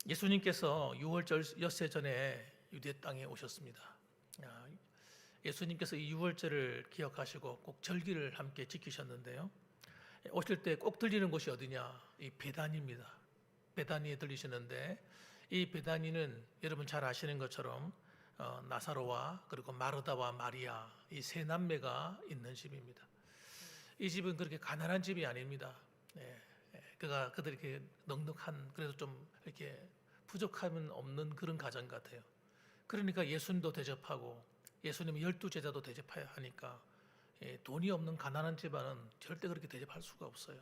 예수님께서 유월절 엿새 전에 유대 땅에 오셨습니다. 예수님께서 이 유월절을 기억하시고 꼭 절기를 함께 지키셨는데요. 오실 때 꼭 들리는 곳이 어디냐? 이 베다니입니다. 베다니에 들리시는데, 이 베다니는 여러분 잘 아시는 것처럼 나사로와 그리고 마르다와 마리아 이 세 남매가 있는 집입니다. 이 집은 그렇게 가난한 집이 아닙니다. 그들이 이렇게 넉넉한, 그래도 좀 이렇게 부족함은 없는 그런 가정 같아요. 그러니까 예수님도 대접하고 예수님 12제자도 대접해야 하니까 돈이 없는 가난한 집안은 절대 그렇게 대접할 수가 없어요.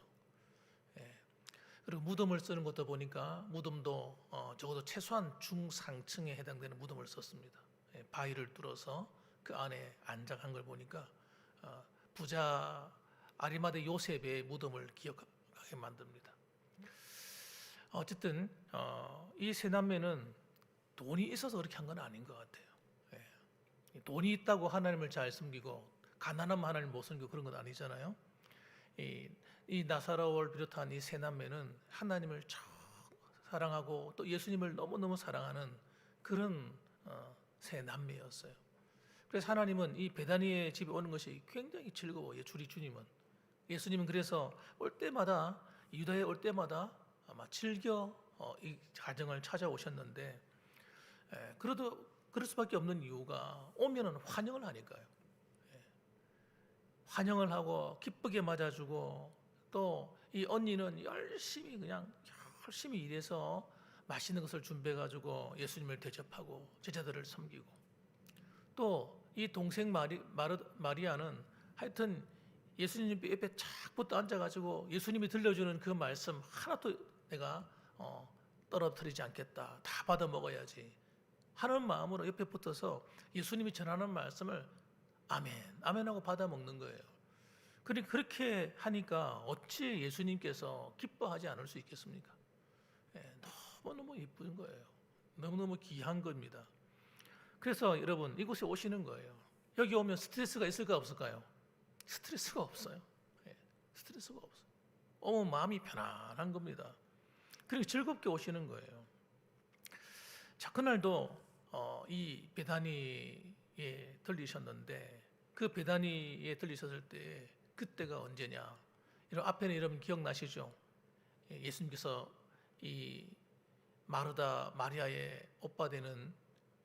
그리고 무덤을 쓰는 것도 보니까 무덤도 적어도 최소한 중상층에 해당되는 무덤을 썼습니다. 바위를 뚫어서 그 안에 안장한 걸 보니까 부자 아리마대 요셉의 무덤을 기억하게 만듭니다. 어쨌든 이 세 남매는 돈이 있어서 그렇게 한 건 아닌 것 같아요. 돈이 있다고 하나님을 잘 섬기고 가난하면 하나님을 못 섬기고 그런 건 아니잖아요. 이 나사로를 비롯한 이 세 남매는 하나님을 참 사랑하고 또 예수님을 너무너무 사랑하는 그런 세 남매였어요. 그래서 하나님은 이 베다니의 집에 오는 것이 굉장히 즐거워요. 주님은. 예수님은 그래서 올 때마다, 유다에 올 때마다 아마 즐겨 이 가정을 찾아오셨는데, 그래도 그럴 수밖에 없는 이유가 오면은 환영을 하니까요. 환영을 하고 기쁘게 맞아주고, 또 이 언니는 열심히 일해서 맛있는 것을 준비해가지고 예수님을 대접하고 제자들을 섬기고, 또 이 동생 마리아는 하여튼 예수님 옆에 착 붙어 앉아가지고 예수님이 들려주는 그 말씀 하나도 내가 떨어뜨리지 않겠다, 다 받아 먹어야지 하는 마음으로 옆에 붙어서 예수님이 전하는 말씀을 아멘, 아멘하고 받아 먹는 거예요. 그러니까 그렇게 하니까 어찌 예수님께서 기뻐하지 않을 수 있겠습니까? 너무너무 예쁜 거예요. 너무너무 귀한 겁니다. 그래서 여러분 이곳에 오시는 거예요. 여기 오면 스트레스가 있을까 없을까요? 스트레스가 없어요. 스트레스가 없어요. 마음이 편안한 겁니다. 그리고 즐겁게 오시는 거예요. 자, 그날도 이 베다니에 들리셨는데, 그 베다니에 들리셨을 때 그때가 언제냐? 이런 앞에는 여러분 기억나시죠? 예수님께서 이 마르다 마리아의 오빠 되는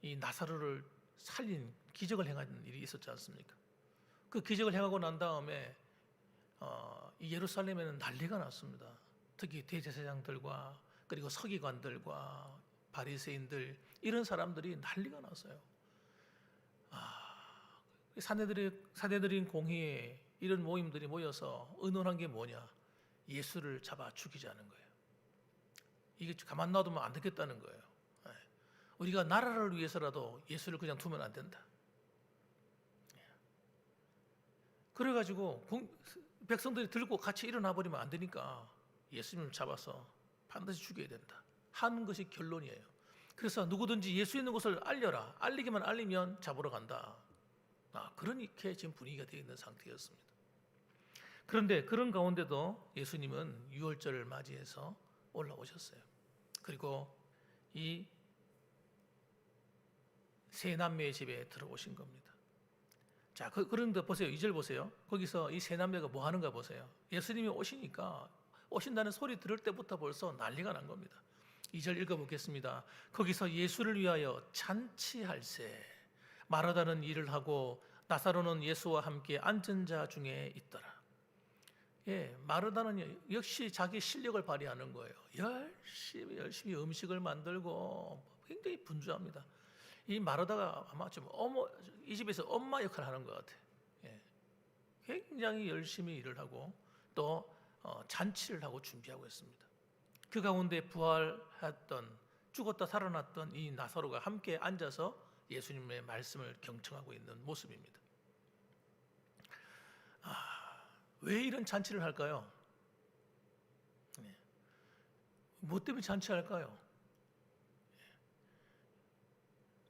이 나사로를 살린 기적을 행한 일이 있었지 않습니까? 그 기적을 행하고 난 다음에 이 예루살렘에는 난리가 났습니다. 특히 대제사장들과 그리고 서기관들과 바리새인들, 이런 사람들이 난리가 났어요. 사내들인 공회에 이런 모임들이 모여서 의논한 게 뭐냐? 예수를 잡아 죽이자는 거예요. 이게 가만 놔두면 안 되겠다는 거예요. 우리가 나라를 위해서라도 예수를 그냥 두면 안 된다. 그래가지고 백성들이 들고 같이 일어나 버리면 안 되니까 예수님을 잡아서 반드시 죽여야 된다 하는 것이 결론이에요. 그래서 누구든지 예수 있는 곳을 알려라. 알리기만 알리면 잡으러 간다. 그렇게 지금 분위기가 되어 있는 상태였습니다. 그런데 그런 가운데도 예수님은 유월절을 맞이해서 올라오셨어요. 그리고 이 세 남매의 집에 들어오신 겁니다. 자, 그런데 보세요. 2절 보세요. 거기서 이 세 남매가 뭐 하는가 보세요. 예수님이 오시니까, 오신다는 소리 들을 때부터 벌써 난리가 난 겁니다. 2절 읽어보겠습니다. 거기서 예수를 위하여 잔치할세 마르다는 일을 하고 나사로는 예수와 함께 앉은 자 중에 있더라. 마르다는 역시 자기 실력을 발휘하는 거예요. 열심히 음식을 만들고 굉장히 분주합니다. 이 마르다가 아마 좀 이 집에서 엄마 역할을 하는 것 같아요. 굉장히 열심히 일을 하고 또 잔치를 하고 준비하고 있습니다. 그 가운데 부활했던, 죽었다 살아났던 이 나사로가 함께 앉아서 예수님의 말씀을 경청하고 있는 모습입니다. 왜 이런 잔치를 할까요? 뭐 때문에 잔치할까요?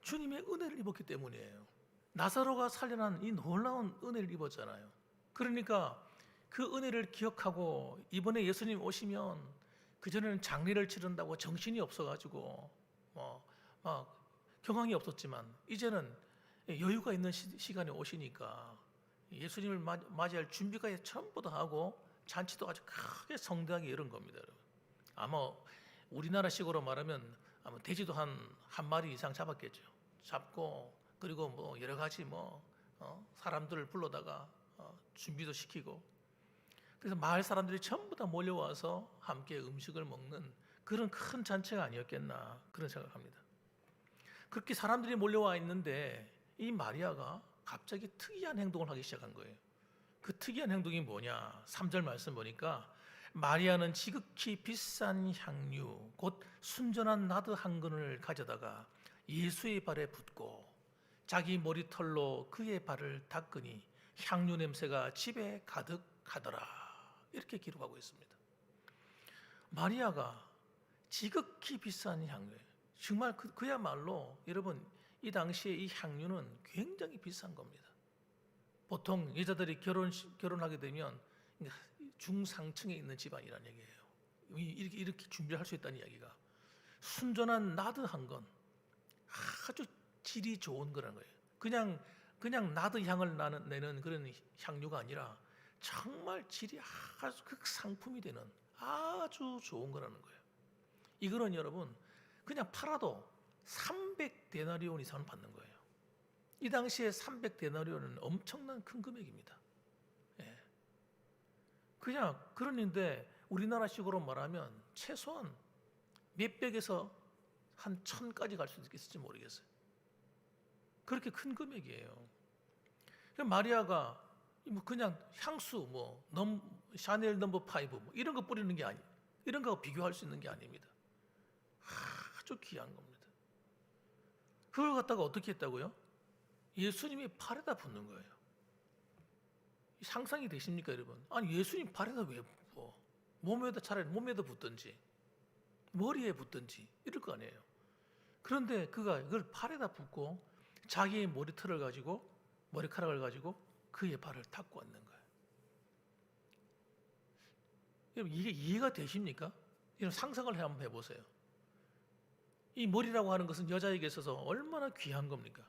주님의 은혜를 입었기 때문이에요. 나사로가 살려난 이 놀라운 은혜를 입었잖아요. 그러니까 그 은혜를 기억하고 이번에 예수님 오시면 그전에는 장례를 치른다고 정신이 없어가지고 막 경황이 없었지만 이제는 여유가 있는 시간이 오시니까 예수님을 맞이할 준비가 전부 다 하고 잔치도 아주 크게 성대하게 이런 겁니다. 여러분. 아마 우리나라식으로 말하면 아마 돼지도 한 마리 이상 잡았겠죠. 잡고 그리고 뭐 여러 가지 사람들을 불러다가 준비도 시키고, 그래서 마을 사람들이 전부 다 몰려와서 함께 음식을 먹는 그런 큰 잔치가 아니었겠나 그런 생각합니다. 그렇게 사람들이 몰려와 있는데 이 마리아가 갑자기 특이한 행동을 하기 시작한 거예요. 그 특이한 행동이 뭐냐? 3절 말씀 보니까 마리아는 지극히 비싼 향유 곧 순전한 나드 한 근을 가져다가 예수의 발에 붓고 자기 머리털로 그의 발을 닦으니 향유 냄새가 집에 가득하더라. 이렇게 기록하고 있습니다. 마리아가 지극히 비싼 향유예요. 정말 그야말로 여러분, 이 당시에 이 향유는 굉장히 비싼 겁니다. 보통 여자들이 결혼하게 되면 중상층에 있는 집안이라는 얘기예요. 이렇게 준비할 수 있다는 이야기가, 순전한 나드 한 건 아주 질이 좋은 거라는 거예요. 그냥 나드 향을 내는 그런 향유가 아니라 정말 질이 아주 극상품이 되는 아주 좋은 거라는 거예요. 이거는 여러분 그냥 팔아도 300데나리온 이상을 받는 거예요. 이 당시에 300데나리온은 엄청난 큰 금액입니다. 예. 그냥 그런데 우리나라식으로 말하면 최소한 몇백에서 한 1000까지 갈 수도 있을지 모르겠어요. 그렇게 큰 금액이에요. 마리아가 그냥 향수 샤넬 넘버 5 이런 거 뿌리는 게 아니, 이런 거 비교할 수 있는 게 아닙니다. 아주 귀한 겁니다. 그걸 갖다가 어떻게 했다고요? 예수님이 팔에다 붓는 거예요. 상상이 되십니까, 여러분? 아니, 예수님 팔에다 왜 붓어? 차라리 몸에다 붓든지 머리에 붓든지 이럴 거 아니에요. 그런데 그걸 팔에다 붓고 자기의 머리털을 가지고, 머리카락을 가지고 그의 발을 닦고 왔는 거예요. 여러분, 이게 이해가 되십니까? 이런 상상을 한번 해보세요. 이 머리라고 하는 것은 여자에게 있어서 얼마나 귀한 겁니까?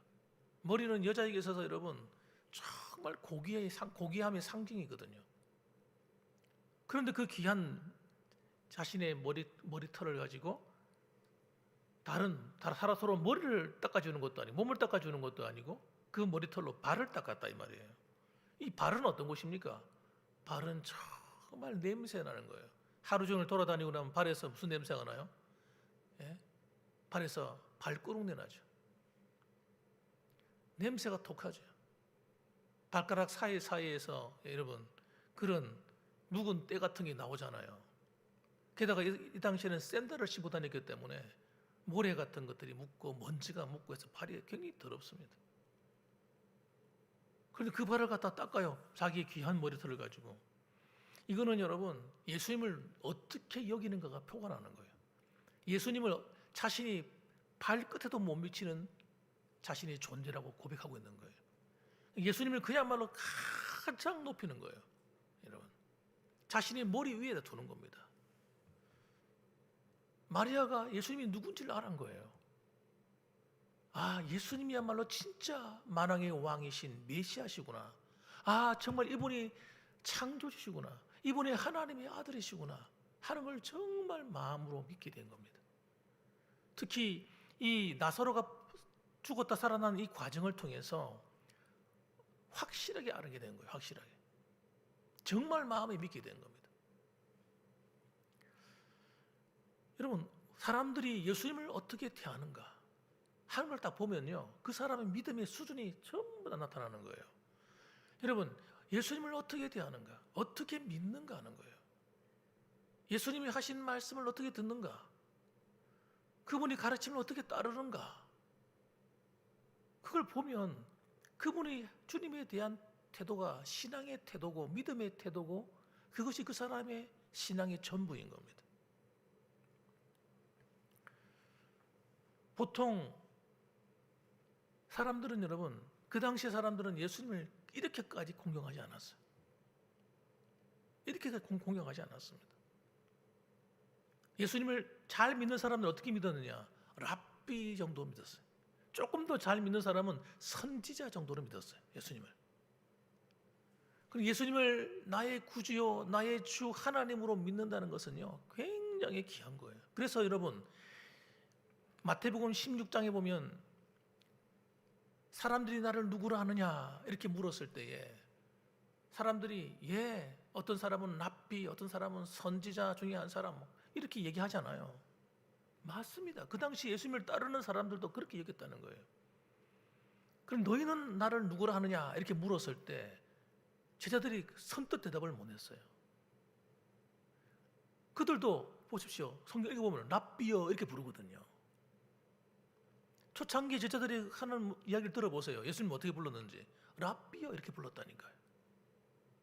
머리는 여자에게 있어서 여러분 정말 고귀함의 상징이거든요. 그런데 그 귀한 자신의 머리털을 가지고 다른 서로 머리를 닦아주는 것도 아니고 몸을 닦아주는 것도 아니고 그 머리털로 발을 닦았다 이 말이에요. 이 발은 어떤 곳입니까? 발은 정말 냄새 나는 거예요. 하루 종일 돌아다니고 나면 발에서 무슨 냄새가 나요? 예? 발에서 발가락내 나죠. 냄새가 독하죠. 발가락 사이에서 여러분 그런 묵은 때 같은 게 나오잖아요. 게다가 이 당시에는 샌들을 신고 다녔기 때문에 모래 같은 것들이 묻고 먼지가 묻고 해서 발이 굉장히 더럽습니다. 그런데 그 발을 갖다 닦아요. 자기의 귀한 머리털을 가지고. 이거는 여러분 예수님을 어떻게 여기는가가 표가 나는 거예요. 예수님을 자신이 발끝에도 못 미치는 자신의 존재라고 고백하고 있는 거예요. 예수님을 그야말로 가장 높이는 거예요. 여러분, 자신의 머리 위에다 두는 겁니다. 마리아가 예수님이 누군지를 알은 거예요. 아, 예수님이야말로 진짜 만왕의 왕이신 메시아시구나. 아, 정말 이분이 창조주시구나. 이분이 하나님의 아들이시구나 하는 걸 정말 마음으로 믿게 된 겁니다. 특히 이 나사로가 죽었다 살아난 이 과정을 통해서 확실하게 알게 된 거예요. 확실하게. 정말 마음에 믿게 된 겁니다. 여러분, 사람들이 예수님을 어떻게 대하는가 하는 걸 딱 보면요, 그 사람의 믿음의 수준이 전부 다 나타나는 거예요. 여러분, 예수님을 어떻게 대하는가, 어떻게 믿는가 하는 거예요. 예수님이 하신 말씀을 어떻게 듣는가, 그분이 가르침을 어떻게 따르는가, 그걸 보면 그분이 주님에 대한 태도가 신앙의 태도고 믿음의 태도고 그것이 그 사람의 신앙의 전부인 겁니다. 보통 사람들은 여러분, 그 당시의 사람들은 예수님을 이렇게까지 공경하지 않았어요. 이렇게까지 공경하지 않았습니다. 예수님을 잘 믿는 사람은 어떻게 믿었느냐? 랍비 정도 믿었어요. 조금 더 잘 믿는 사람은 선지자 정도로 믿었어요. 예수님을. 그리고 예수님을 나의 구주요 나의 주 하나님으로 믿는다는 것은요 굉장히 귀한 거예요. 그래서 여러분 마태복음 16장에 보면 사람들이 나를 누구라 하느냐 이렇게 물었을 때에 사람들이 어떤 사람은 랍비, 어떤 사람은 선지자 중에 한 사람 이렇게 얘기하잖아요. 맞습니다. 그 당시 예수님을 따르는 사람들도 그렇게 얘기했다는 거예요. 그럼 너희는 나를 누구라 하느냐 이렇게 물었을 때 제자들이 선뜻 대답을 못 했어요. 그들도 보십시오. 성경 읽어보면 랍비여 이렇게 부르거든요. 초창기 제자들이 하는 이야기를 들어보세요. 예수님 어떻게 불렀는지. 랍비여 이렇게 불렀다니까요.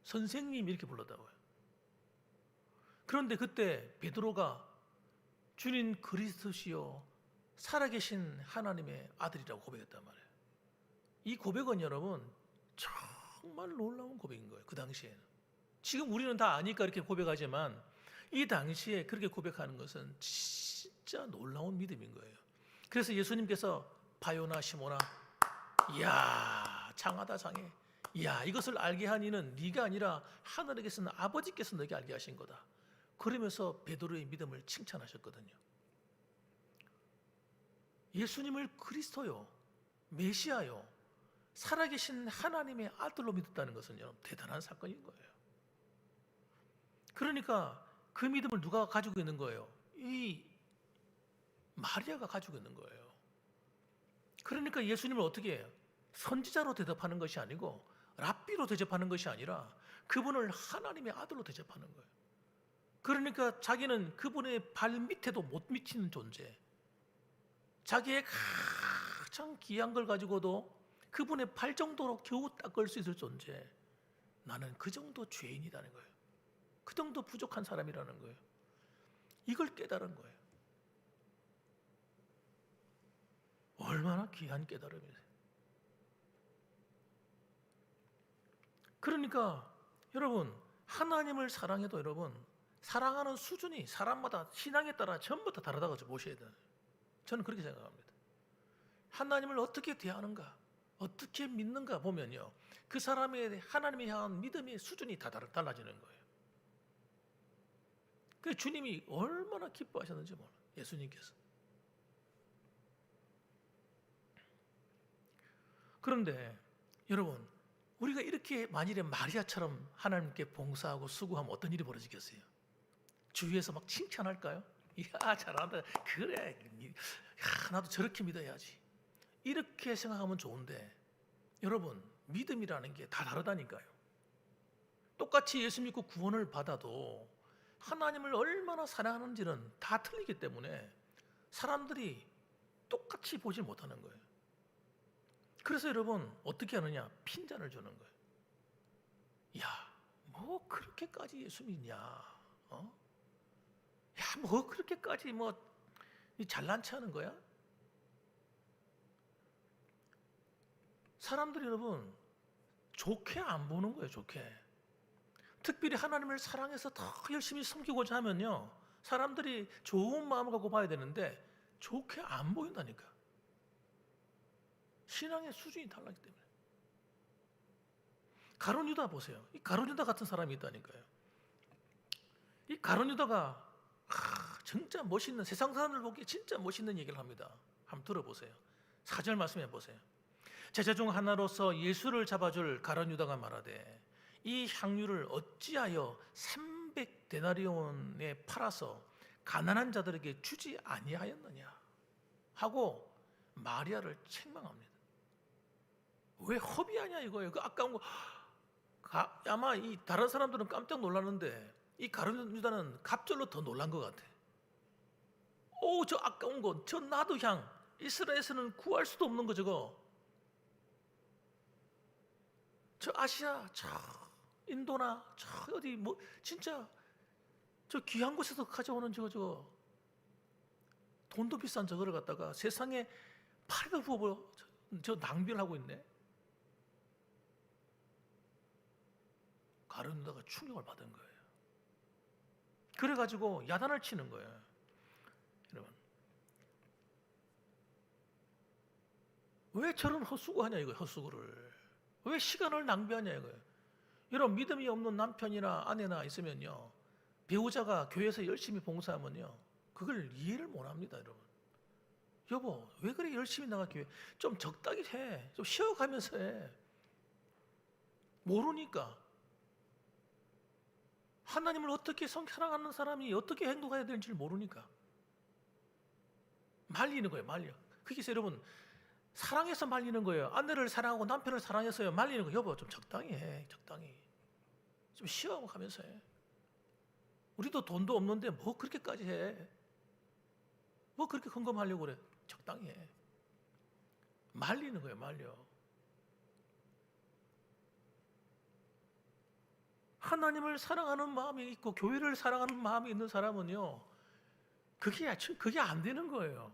선생님 이렇게 불렀다고요. 그런데 그때 베드로가 주님 그리스도시요 살아계신 하나님의 아들이라고 고백했단 말이에요. 이 고백은 여러분 정말 놀라운 고백인 거예요. 그 당시에는. 지금 우리는 다 아니까 이렇게 고백하지만 이 당시에 그렇게 고백하는 것은 진짜 놀라운 믿음인 거예요. 그래서 예수님께서 바요나 시모나 이야 장하다 장해 이야 이것을 알게 한 이는 네가 아니라 하늘에 계신 아버지께서 너에게 알게 하신 거다. 그러면서 베드로의 믿음을 칭찬하셨거든요. 예수님을 그리스도요 메시아요 살아계신 하나님의 아들로 믿었다는 것은 여러분 대단한 사건인 거예요. 그러니까 그 믿음을 누가 가지고 있는 거예요? 이 마리아가 가지고 있는 거예요. 그러니까 예수님을 어떻게 해요? 선지자로 대접하는 것이 아니고 랍비로 대접하는 것이 아니라 그분을 하나님의 아들로 대접하는 거예요. 그러니까 자기는 그분의 발 밑에도 못 미치는 존재, 자기의 가장 귀한 걸 가지고도 그분의 발 정도로 겨우 닦을 수 있을 존재, 나는 그 정도 죄인이라는 거예요. 그 정도 부족한 사람이라는 거예요. 이걸 깨달은 거예요. 얼마나 귀한 깨달음이세요. 그러니까 여러분 하나님을 사랑해도 여러분 사랑하는 수준이 사람마다 신앙에 따라 전부 다 다르다고 보셔야 돼요. 저는 그렇게 생각합니다. 하나님을 어떻게 대하는가, 어떻게 믿는가 보면요, 그 사람의 하나님에 향한 믿음의 수준이 다 달라지는 거예요. 그 주님이 얼마나 기뻐하셨는지 몰라요. 예수님께서. 그런데 여러분 우리가 이렇게 만일에 마리아처럼 하나님께 봉사하고 수고하면 어떤 일이 벌어지겠어요? 주위에서 막 칭찬할까요? 이야 잘한다 그래 야, 나도 저렇게 믿어야지 이렇게 생각하면 좋은데 여러분 믿음이라는 게 다 다르다니까요. 똑같이 예수 믿고 구원을 받아도 하나님을 얼마나 사랑하는지는 다 틀리기 때문에 사람들이 똑같이 보지 못하는 거예요. 그래서 여러분 어떻게 하느냐? 핀잔을 주는 거예요. 야, 뭐 그렇게까지 예수 믿냐? 야, 뭐 그렇게까지 뭐 잘난 체 하는 거야? 사람들이 여러분 좋게 안 보는 거예요. 좋게. 특별히 하나님을 사랑해서 더 열심히 섬기고자 하면요, 사람들이 좋은 마음을 갖고 봐야 되는데 좋게 안 보인다니까. 신앙의 수준이 달라기 때문에. 가룟 유다 보세요. 이 가룟 유다 같은 사람이 있다니까요. 이 가룟 유다가 진짜 멋있는, 세상 사람들 보기에 진짜 멋있는 얘기를 합니다. 한번 들어보세요. 4절 말씀해 보세요. 제자 중 하나로서 예수를 잡아줄 가룟 유다가 말하되 이 향유를 어찌하여 300데나리온에 팔아서 가난한 자들에게 주지 아니하였느냐 하고 마리아를 책망합니다. 왜 허비하냐 이거예요. 그 아까운 거. 아마 이 다른 사람들은 깜짝 놀랐는데 이 가룟 유다는 갑절로 더 놀란 것 같아. 오, 저 아까운 거, 저 나도 향, 이스라엘에서는 구할 수도 없는 거 저거. 저 아시아, 저 인도나, 저 어디 뭐 진짜 저 귀한 곳에서 가져오는 저거 돈도 비싼 저거를 갖다가 세상에 팔도 부어버려 저 낭비를 하고 있네. 가룟 유다가 충격을 받은 거예요. 그래가지고 야단을 치는 거예요. 왜 저런 헛수고하냐 이거예요. 헛수고를. 왜 시간을 낭비하냐 이거예요. 여러분 믿음이 없는 남편이나 아내나 있으면요, 배우자가 교회에서 열심히 봉사하면요, 그걸 이해를 못합니다. 여러분, 여보 왜 그래 열심히 나가 교회 좀 적당히 해, 좀 쉬어가면서 해. 모르니까. 하나님을 어떻게 사랑하는 사람이 어떻게 행동해야 되는지를 모르니까 말리는 거예요. 말려. 그래서 여러분, 사랑해서 말리는 거예요. 아내를 사랑하고 남편을 사랑해서요 말리는 거예요. 여보 좀 적당히 해, 적당히 좀 쉬어가면서 해. 우리도 돈도 없는데 뭐 그렇게까지 해. 뭐 그렇게 헌금하려고 그래. 적당히 해. 말리는 거예요. 말려. 하나님을 사랑하는 마음이 있고 교회를 사랑하는 마음이 있는 사람은요, 그게 안 되는 거예요.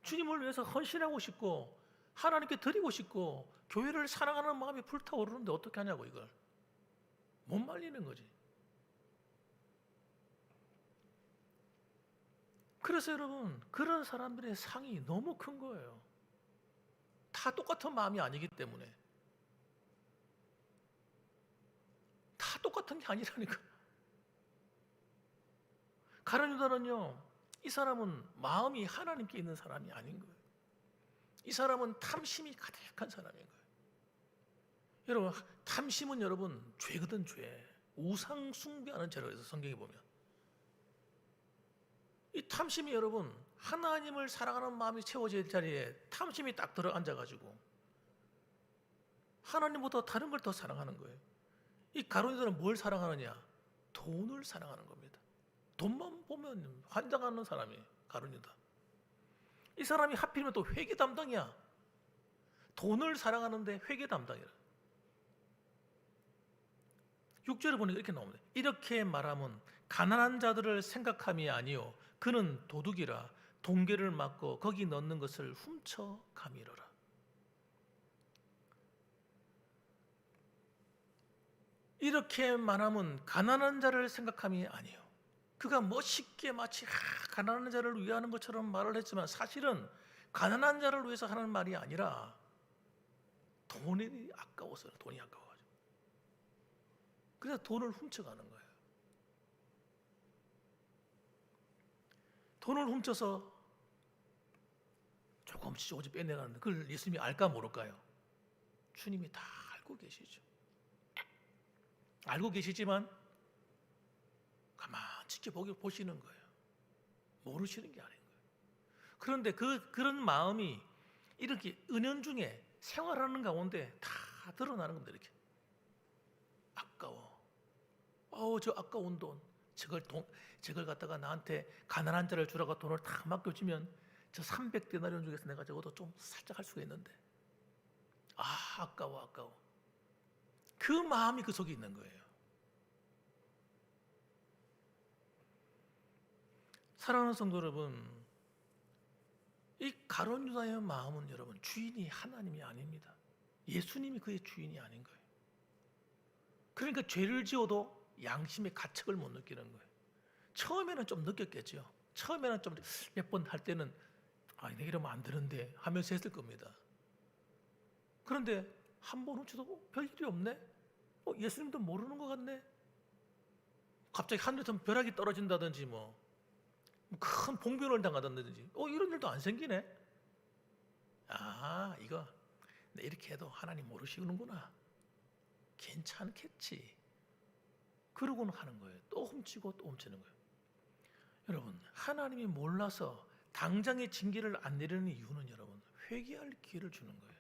주님을 위해서 헌신하고 싶고 하나님께 드리고 싶고 교회를 사랑하는 마음이 불타오르는데 어떻게 하냐고. 이걸 못 말리는 거지. 그래서 여러분, 그런 사람들의 상이 너무 큰 거예요. 다 똑같은 마음이 아니기 때문에. 다 똑같은 게 아니라니까. 가룟 유다는요, 이 사람은 마음이 하나님께 있는 사람이 아닌 거예요. 이 사람은 탐심이 가득한 사람인 거예요. 여러분, 탐심은 여러분 죄거든, 죄. 우상 숭배하는 죄라고 해서 성경에 보면, 이 탐심이 여러분 하나님을 사랑하는 마음이 채워질 자리에 탐심이 딱 들어앉아가지고 하나님보다 다른 걸 더 사랑하는 거예요. 이 가룟 유다는 뭘 사랑하느냐? 돈을 사랑하는 겁니다. 돈만 보면 환장하는 사람이 가룟 유다. 이 사람이 하필이면 또 회계 담당이야. 돈을 사랑하는데 회계 담당이라. 6절에 보니까 이렇게 나옵니다. 이렇게 말하면 가난한 자들을 생각함이 아니요 그는 도둑이라 동계를 막고 거기 넣는 것을 훔쳐 가미러라. 이렇게 말하면 가난한 자를 생각함이 아니요. 그가 멋있게 마치 가난한 자를 위하는 것처럼 말을 했지만 사실은 가난한 자를 위해서 하는 말이 아니라 돈이 아까워서, 돈이 아까워가지고. 그래서 돈을 훔쳐가는 거예요. 돈을 훔쳐서 조금씩 빼내가는데 그걸 예수님이 알까 모를까요? 주님이 다 알고 계시죠. 알고 계시지만 가만히 지켜보시는 거예요. 모르시는 게 아닌 거예요. 그런데 그런 마음이 이렇게 은연중에 생활하는 가운데 다 드러나는 겁니다. 이렇게 아까워. 저 아까운 돈. 저걸 갖다가 나한테 가난한 자를 주라고 돈을 다 맡겨주면 저 300데나리온 중에서 내가 적어도 좀 살짝 할 수가 있는데, 아까워. 그 마음이 그 속에 있는 거예요. 사랑하는 성도 여러분, 이 가룟 유다의 마음은 여러분 주인이 하나님이 아닙니다. 예수님이 그의 주인이 아닌 거예요. 그러니까 죄를 지어도 양심의 가책을 못 느끼는 거예요. 처음에는 좀 느꼈겠죠. 처음에는 좀 몇 번 할 때는 내가 이러면 안 되는데 하면서 했을 겁니다. 그런데 한 번 훔쳐도 별일이 없네? 예수님도 모르는 것 같네? 갑자기 하늘에서 벼락이 떨어진다든지 큰 봉변을 당하다든지 이런 일도 안 생기네? 이거 이렇게 해도 하나님 모르시는구나. 괜찮겠지. 그러고는 하는 거예요. 또 훔치고 또 훔치는 거예요. 여러분, 하나님이 몰라서 당장의 징계를 안 내리는 이유는 여러분 회개할 기회를 주는 거예요.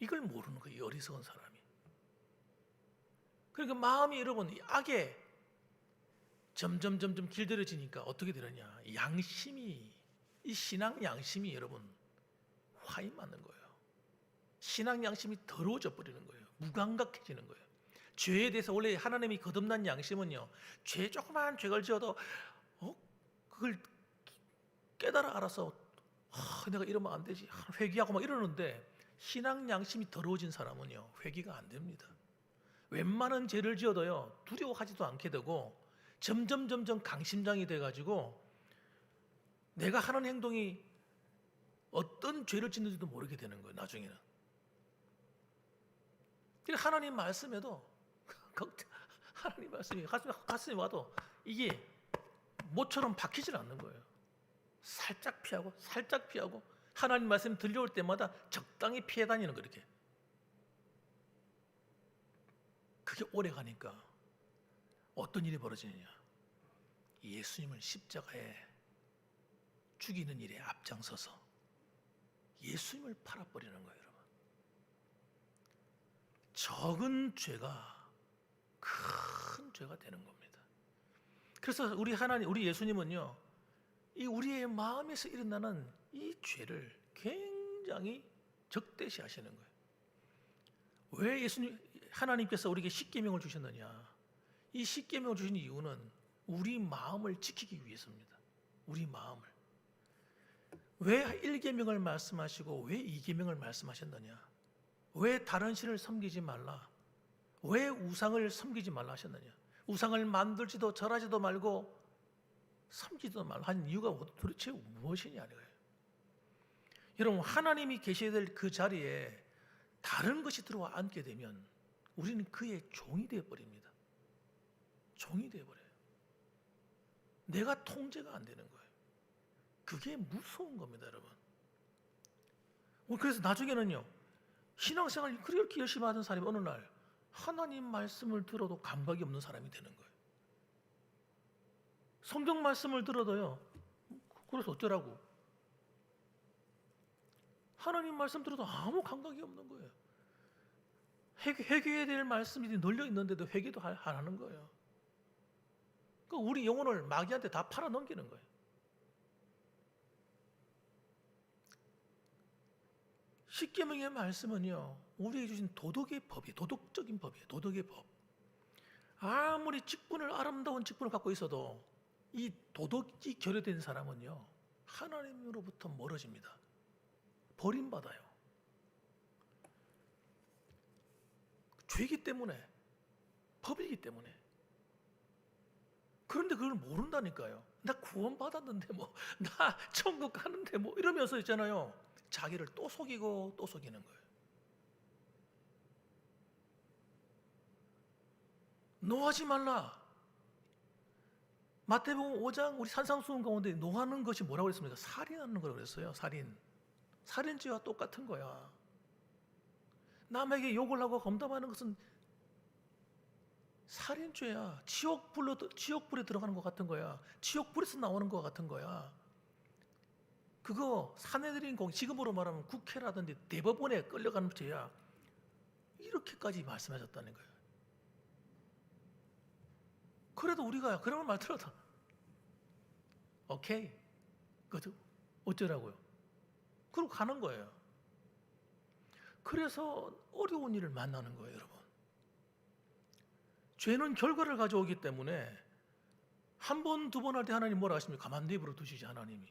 이걸 모르는 거예요. 어리석은 사람이. 그러니까 마음이 여러분 악에 점점 길들여지니까 어떻게 되느냐? 양심이, 이 신앙 양심이 여러분 화인 맞는 거예요. 신앙 양심이 더러워져 버리는 거예요. 무감각해지는 거예요. 죄에 대해서 원래 하나님이 거듭난 양심은요, 조그만 죄를 지어도 그걸 깨달아 알아서 내가 이러면 안 되지, 회개하고 이러는데, 신앙 양심이 더러워진 사람은요 회개가 안 됩니다. 웬만한 죄를 지어도요 두려워하지도 않게 되고 점점 강심장이 돼가지고 내가 하는 행동이 어떤 죄를 짓는지도 모르게 되는 거예요. 나중에는. 하나님 말씀에도 하나님 말씀이 가슴에 와도 이게 모처럼 박히질 않는 거예요. 살짝 피하고 하나님 말씀 들려올 때마다 적당히 피해 다니는 거 이렇게. 그게 오래 가니까 어떤 일이 벌어지느냐? 예수님을 십자가에 죽이는 일에 앞장서서 예수님을 팔아버리는 거예요, 여러분. 적은 죄가 큰 죄가 되는 겁니다. 그래서 우리 예수님은요, 이 우리의 마음에서 일어나는 이 죄를 굉장히 적대시하시는 거예요. 왜 하나님께서 우리에게 십계명을 주셨느냐? 이 십계명을 주신 이유는 우리 마음을 지키기 위해서입니다. 우리 마음을. 왜 1계명을 말씀하시고 왜 2계명을 말씀하셨느냐? 왜 다른 신을 섬기지 말라? 왜 우상을 섬기지 말라 하셨느냐? 우상을 만들지도 절하지도 말고 섬기지도 말라 한 이유가 도대체 무엇이냐? 여러분, 하나님이 계셔야 될 그 자리에 다른 것이 들어와 앉게 되면 우리는 그의 종이 되어버립니다. 종이 되어버려요. 내가 통제가 안 되는 거예요. 그게 무서운 겁니다, 여러분. 그래서 나중에는요, 신앙생활 그렇게 열심히 하던 사람이 어느 날 하나님 말씀을 들어도 감각이 없는 사람이 되는 거예요. 성경 말씀을 들어도요, 그래서 어쩌라고? 하나님 말씀 들어도 아무 감각이 없는 거예요. 회개해야 될 말씀이 널려 있는데도 회개도 안 하는 거예요. 그러니까 우리 영혼을 마귀한테 다 팔아 넘기는 거예요. 십계명의 말씀은요, 우리에게 주신 도덕의 법이에요. 도덕적인 법이에요. 도덕의 법. 아무리 아름다운 직분을 갖고 있어도 이 도덕이 결여된 사람은요, 하나님으로부터 멀어집니다. 버림받아요. 죄이기 때문에, 법이기 때문에. 그런데 그걸 모른다니까요. 나 구원받았는데 나 천국 가는데 이러면서 있잖아요. 자기를 또 속이고 또 속이는 거예요. 노하지 말라. 마태복음 5장 우리 산상수훈 가운데 노하는 것이 뭐라고 그랬습니까? 살인하는 거라고 그랬어요. 살인죄와 똑같은 거야. 남에게 욕을 하고 검담하는 것은 살인죄야. 지옥불에 들어가는 것 같은 거야. 지옥불에서 나오는 것 같은 거야. 그거 사내들인 지금으로 말하면 국회라든지 대법원에 끌려가는 죄야. 이렇게까지 말씀하셨다는 거예요. 그래도 우리가 그런 말 들어도 오케이, 그죠? 어쩌라고요? 그러고 가는 거예요. 그래서 어려운 일을 만나는 거예요, 여러분. 죄는 결과를 가져오기 때문에 한 번, 두 번 할 때 하나님 뭐라 하십니까? 가만 내버려 두시지, 하나님이.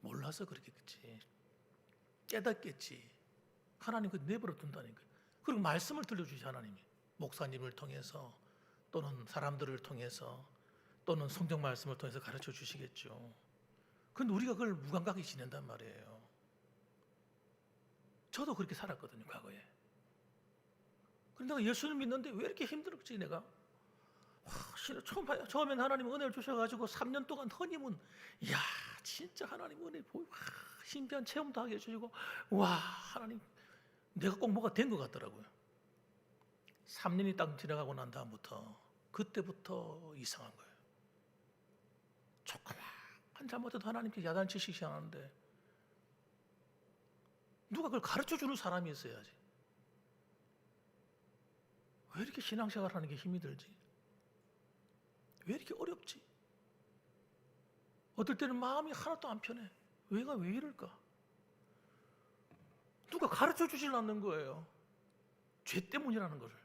몰라서 그렇겠지. 깨닫겠지. 하나님 그 내버려 둔다니까요. 그리고 말씀을 들려주시 하나님이. 목사님을 통해서 또는 사람들을 통해서 또는 성경 말씀을 통해서 가르쳐 주시겠죠. 그런데 우리가 그걸 무감각하게 지낸단 말이에요. 저도 그렇게 살았거든요, 과거에. 그런데 내가 예수를 믿는데 왜 이렇게 힘들었지, 내가? 처음엔 하나님 은혜를 주셔가지고 3년 동안 허니문, 이야, 진짜 하나님 은혜 보이고, 신비한 체험도 하게 해주시고, 와, 하나님, 내가 꼭 뭐가 된 것 같더라고요. 3년이 딱 지나가고 난 다음부터, 그때부터 이상한 거예요. 조그만 잘못해도 하나님께 야단치시기 시작하는데, 누가 그걸 가르쳐 주는 사람이 있어야지. 왜 이렇게 신앙생활 하는 게 힘이 들지? 왜 이렇게 어렵지? 어떨 때는 마음이 하나도 안 편해. 왜 이럴까? 누가 가르쳐 주질 않는 거예요. 죄 때문이라는 거를.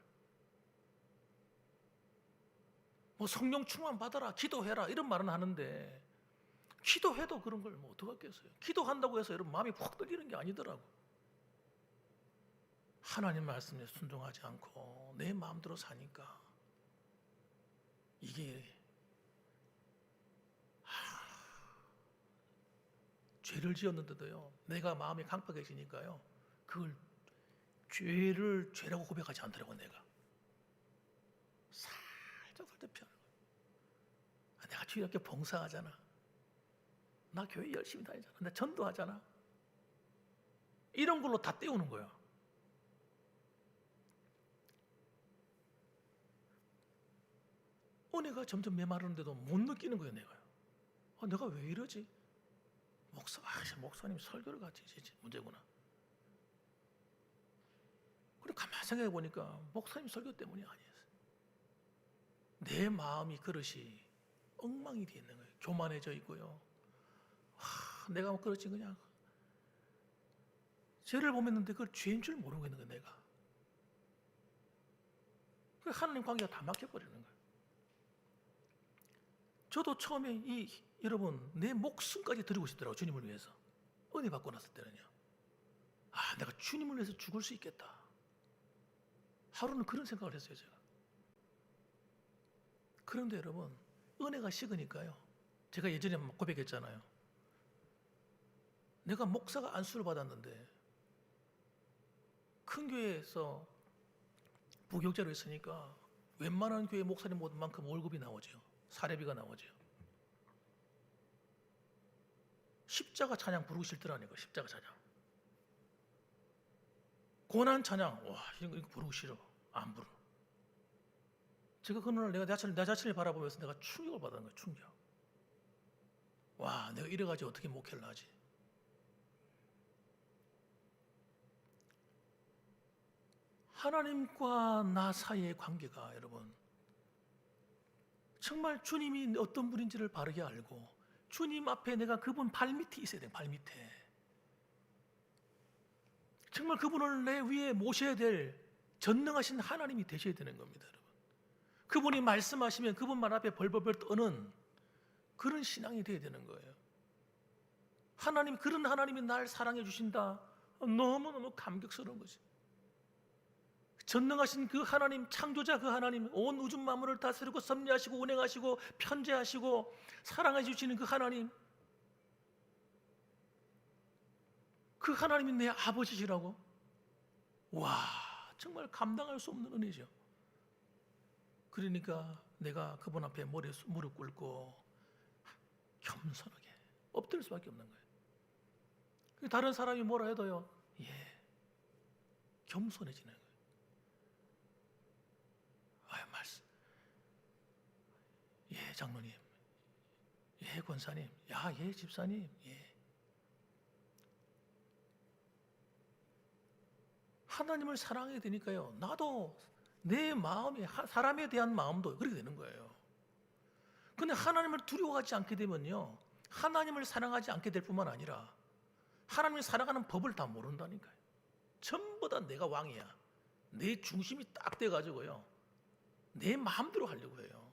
성령 충만 받아라, 기도해라 이런 말은 하는데 기도해도 그런 걸 어떡하겠어요? 기도한다고 해서 여러분 마음이 확 떨리는 게 아니더라고. 하나님 말씀에 순종하지 않고 내 마음대로 사니까 이게 죄를 지었는데도요, 내가 마음이 강팍해지니까요, 그걸 죄를 죄라고 고백하지 않더라고. 내가 살짝 피하는 거예요. 내가 주일 학교 봉사하잖아, 나 교회 열심히 다니잖아, 나 전도하잖아, 이런 걸로 다 떼우는 거야. 은혜가 점점 메마르는데도 못 느끼는 거예요. 내가 왜 이러지? 목사님 설교를 같이 해주지 문제구나. 그래 가만히 생각해 보니까 목사님 설교 때문이 아니었어요. 내 마음이 그릇이 엉망이 되어 있는 거예요. 교만해져 있고요. 내가 그렇지 그냥 죄를 범했는데 그걸 죄인 줄 모르고 있는 거예요. 내가. 그래서 하나님 관계가 다 막혀버리는 거예요. 저도 처음에 여러분 내 목숨까지 드리고 싶더라고요. 주님을 위해서. 은혜 받고 났을 때는요. 내가 주님을 위해서 죽을 수 있겠다. 하루는 그런 생각을 했어요. 제가. 그런데 여러분 은혜가 식으니까요. 제가 예전에 고백했잖아요. 내가 목사가 안수를 받았는데 큰 교회에서 부교육자로 있으니까 웬만한 교회 목사님만큼 월급이 나오죠. 사례비가 나오죠. 십자가 찬양 부르기 싫더라니까. 십자가 찬양. 고난 찬양. 이거 부르기 싫어. 안 부르. 제가 그날 내가 내 자신을 바라보면서 내가 충격을 받은 거예요. 충격. 내가 이래가지고 어떻게 목회를 하지? 하나님과 나 사이의 관계가 여러분 정말 주님이 어떤 분인지를 바르게 알고 주님 앞에 내가 그분 발밑에 있어야 돼요. 발밑에. 정말 그분을 내 위에 모셔야 될 전능하신 하나님이 되셔야 되는 겁니다. 여러분. 그분이 말씀하시면 그분만 앞에 벌벌벌 떠는 그런 신앙이 되어야 되는 거예요. 그런 하나님이 날 사랑해 주신다. 너무너무 감격스러운 거지. 전능하신 그 하나님, 창조자 그 하나님, 온 우주 만물을 다스리고 섭리하시고 운행하시고 편재하시고 사랑해 주시는 그 하나님, 그 하나님이 내 아버지시라고? 정말 감당할 수 없는 은혜죠. 그러니까 내가 그분 앞에 무릎 꿇고 겸손하게 엎드릴 수밖에 없는 거예요. 다른 사람이 뭐라 해도요, 겸손해지는 거예요. 말씀. 장로님. 권사님. 집사님. 하나님을 사랑하게 되니까요. 나도 내 마음이 사람에 대한 마음도 그렇게 되는 거예요. 근데 하나님을 두려워하지 않게 되면요. 하나님을 사랑하지 않게 될 뿐만 아니라 하나님을 사랑하는 법을 다 모른다니까요. 전부 다 내가 왕이야. 내 중심이 딱 돼가지고요. 내 마음대로 하려고 해요.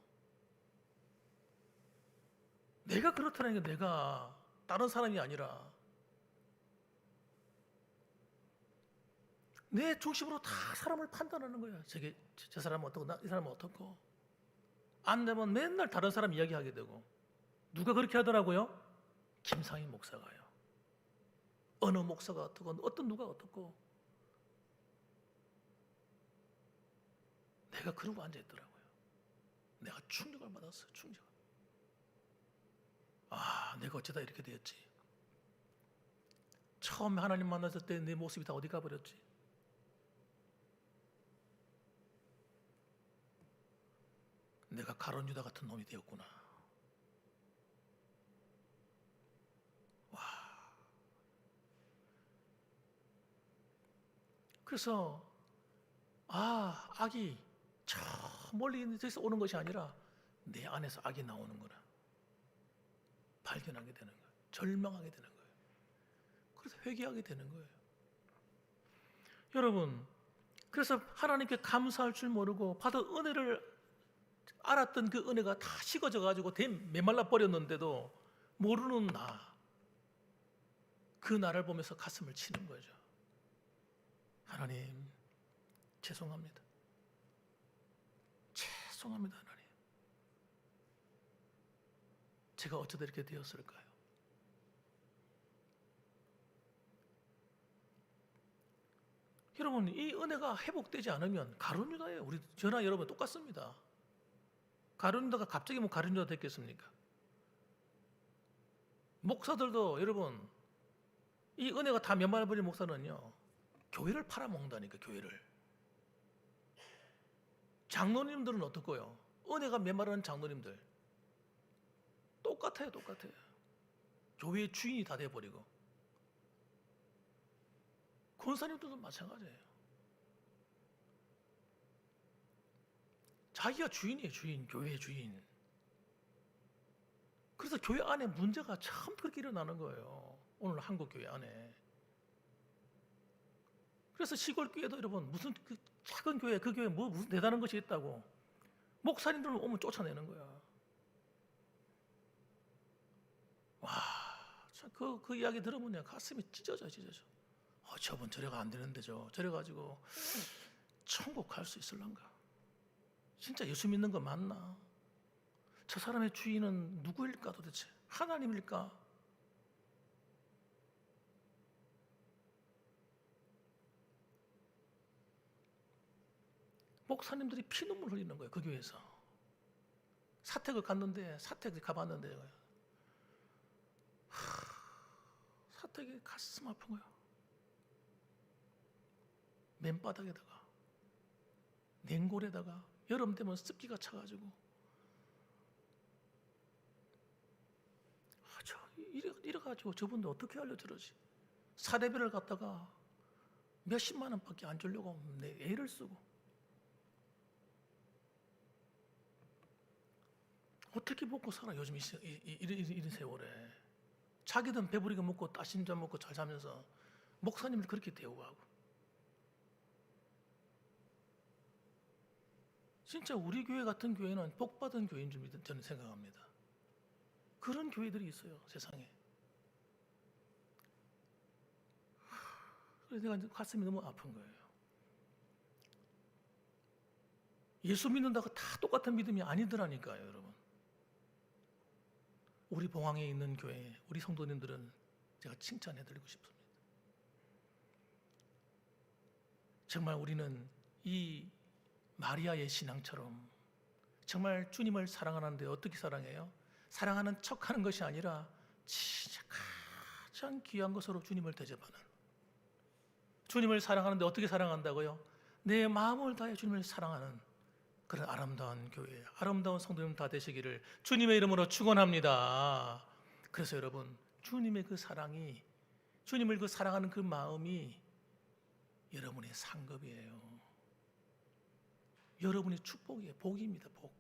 내가 그렇다는 게 내가 다른 사람이 아니라 내 중심으로 다 사람을 판단하는 거야. 저 사람은 어떻고 이 사람은 어떻고. 안 되면 맨날 다른 사람 이야기하게 되고. 누가 그렇게 하더라고요? 김상희 목사가요. 어느 목사가 어떻고 어떤 누가 어떻고. 내가 그러고 앉아있더라고요. 내가 충격을 받았어요. 충격. 내가 어쩌다 이렇게 되었지. 처음에 하나님 만났을 때 내 모습이 다 어디 가버렸지. 내가 가룟 유다 같은 놈이 되었구나. 그래서 악이 저 멀리서 오는 것이 아니라 내 안에서 악이 나오는구나 발견하게 되는 거예요. 절망하게 되는 거예요. 그래서 회개하게 되는 거예요. 여러분, 그래서 하나님께 감사할 줄 모르고 받은 은혜를 알았던 그 은혜가 다 식어져 가지고 메말라 버렸는데도 모르는 그 나를 보면서 가슴을 치는 거죠. 하나님, 죄송합니다. 죄송합니다, 하나님. 제가 어쩌다 이렇게 되었을까요? 여러분, 이 은혜가 회복되지 않으면 가룟 유다예요. 우리 저나 여러분 똑같습니다. 가룟 유다가 갑자기 뭐 가룟 유다 됐겠습니까? 목사들도 여러분, 이 은혜가 다 면말버린 목사는요, 교회를 팔아먹는다니까, 교회를. 장로님들은 어떻고요? 은혜가 메마른 장로님들 똑같아요. 교회의 주인이 다 돼버리고. 권사님들도 마찬가지예요. 자기가 주인이에요. 주인, 교회의 주인. 그래서 교회 안에 문제가 참 그렇게 일어나는 거예요. 오늘 한국 교회 안에. 그래서 시골 교회도 여러분, 무슨 그 작은 교회, 그 교회 뭐 무슨 대단한 것이 있다고 목사님들 오면 쫓아내는 거야. 와, 참 그 이야기 들어보면 가슴이 찢어져. 저분 저래가 안 되는데 저래가지고 천국 갈 수 있을란가? 진짜 예수 믿는 거 맞나? 저 사람의 주인은 누구일까 도대체? 하나님일까? 목사님들이 피눈물 흘리는 거예요. 그 교회에서. 사택을 가봤는데 사택이 가슴 아픈 거예요. 맨바닥에다가 냉골에다가 여름 되면 습기가 차가지고 이래가지고 저분들 어떻게 하려 저러지? 사례비를 갖다가 몇십만 원밖에 안 주려고 애를 쓰고 어떻게 먹고 살아? 요즘 이런 세월에 자기든 배부리게 먹고 따신 잔 먹고 잘 살면서 목사님을 그렇게 대우하고. 진짜 우리 교회 같은 교회는 복받은 교회인 줄 저는 생각합니다. 그런 교회들이 있어요, 세상에. 그래서 내가 가슴이 너무 아픈 거예요. 예수 믿는다고 다 똑같은 믿음이 아니더라니까요, 여러분. 우리 봉황에 있는 교회, 우리 성도님들은 제가 칭찬해드리고 싶습니다. 정말 우리는 이 마리아의 신앙처럼 정말 주님을 사랑하는데 어떻게 사랑해요? 사랑하는 척하는 것이 아니라 진짜 가장 귀한 것으로 주님을 대접하는. 주님을 사랑하는데 어떻게 사랑한다고요? 내 마음을 다해 주님을 사랑하는 그런 아름다운 교회, 아름다운 성도님 다 되시기를 주님의 이름으로 축원합니다. 그래서 여러분, 주님의 그 사랑이, 주님을 그 사랑하는 그 마음이 여러분의 상급이에요. 여러분의 축복이에요. 복입니다. 복.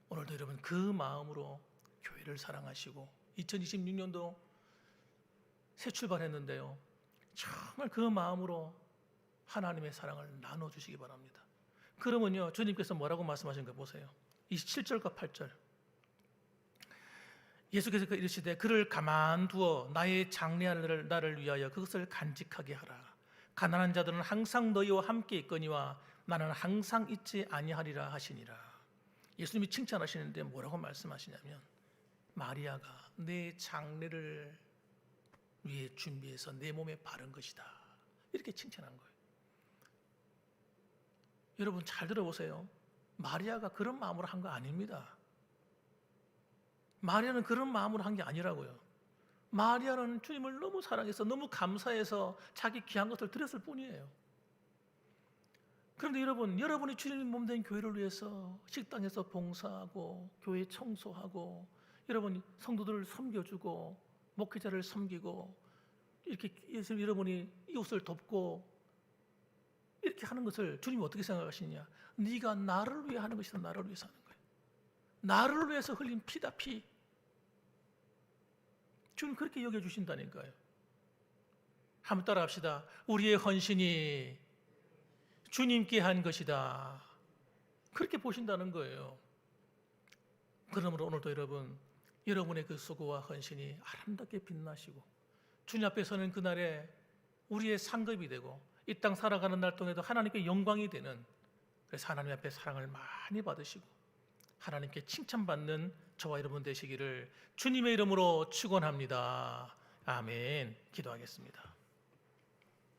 오늘도 여러분 그 마음으로 교회를 사랑하시고 2026년도 새 출발했는데요, 정말 그 마음으로 하나님의 사랑을 나눠주시기 바랍니다. 그러면요, 주님께서 뭐라고 말씀하신가 보세요. 27절과 8절. 예수께서 이르시되 그를 가만두어 나의 장래할 나를 위하여 그것을 간직하게 하라. 가난한 자들은 항상 너희와 함께 있거니와 나는 항상 있지 아니하리라 하시니라. 예수님이 칭찬하시는데 뭐라고 말씀하시냐면, 마리아가 내 장래를 위해 준비해서 내 몸에 바른 것이다, 이렇게 칭찬한 거예요. 여러분 잘 들어보세요. 마리아가 그런 마음으로 한 거 아닙니다. 마리아는 그런 마음으로 한 게 아니라고요. 마리아는 주님을 너무 사랑해서 너무 감사해서 자기 귀한 것을 드렸을 뿐이에요. 그런데 여러분, 여러분이 주님 몸된 교회를 위해서 식당에서 봉사하고 교회 청소하고 여러분 성도들을 섬겨주고 목회자를 섬기고 이렇게 여러분이 이웃을 돕고 이렇게 하는 것을 주님이 어떻게 생각하시느냐? 네가 나를 위해 하는 것이다. 나를 위해서 하는 거예요. 나를 위해서 흘린 피다, 피. 주님 그렇게 여겨주신다니까요. 한번 따라 합시다. 우리의 헌신이 주님께 한 것이다. 그렇게 보신다는 거예요. 그러므로 오늘도 여러분의 그 수고와 헌신이 아름답게 빛나시고 주님 앞에 서는 그날에 우리의 상급이 되고 이 땅 살아가는 날 동안에도 하나님께 영광이 되는, 그래서 하나님 앞에 사랑을 많이 받으시고 하나님께 칭찬받는 저와 여러분 되시기를 주님의 이름으로 축원합니다. 아멘. 기도하겠습니다.